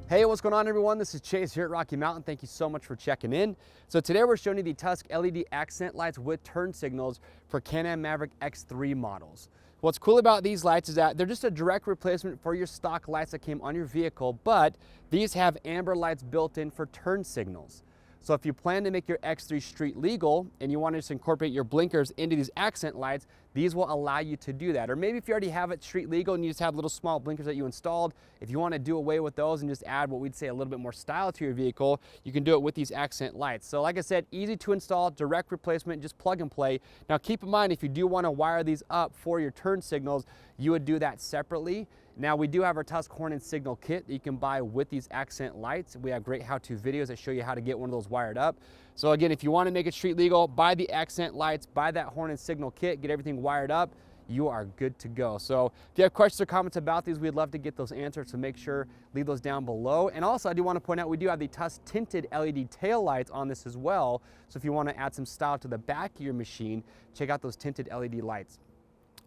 Hey, what's going on everyone? This is Chase here at Rocky Mountain. Thank you so much for checking in. So today we're showing you the Tusk LED accent lights with turn signals for Can-Am Maverick X3 models. What's cool about these lights is that they're just a direct replacement for your stock lights that came on your vehicle, but these have amber lights built in for turn signals. So if you plan to make your X3 street legal and you want to just incorporate your blinkers into these accent lights, these will allow you to do that. Or maybe if you already have it street legal and you just have little small blinkers that you installed, if you want to do away with those and just add what we'd say a little bit more style to your vehicle, you can do it with these accent lights. So like I said, easy to install, direct replacement, just plug and play. Now keep in mind, if you do want to wire these up for your turn signals, you would do that separately. Now we do have our Tusk horn and signal kit that you can buy with these accent lights. We have great how-to videos that show you how to get one of those wired up. So again, if you want to make it street legal, buy the accent lights, buy that horn and signal kit, get everything wired up, you are good to go. So if you have questions or comments about these, we'd love to get those answered, so make sure leave those down below. And also I do want to point out, we do have the Tusk tinted LED tail lights on this as well. So if you want to add some style to the back of your machine, check out those tinted LED lights.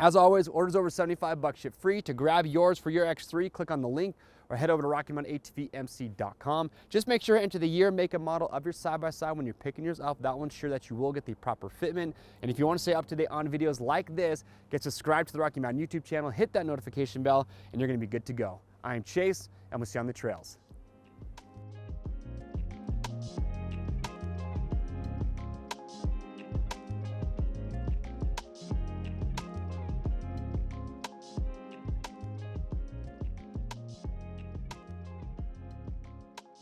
As always, orders over $75 ship free. To grab yours for your X3, click on the link or head over to RockyMountainATVMC.com. Just make sure to enter the year, make, and model of your side-by-side when you're picking yours up. That will ensure that you will get the proper fitment. And if you want to stay up to date on videos like this, get subscribed to the Rocky Mountain YouTube channel, hit that notification bell, and you're going to be good to go. I am Chase, and we'll see you on the trails.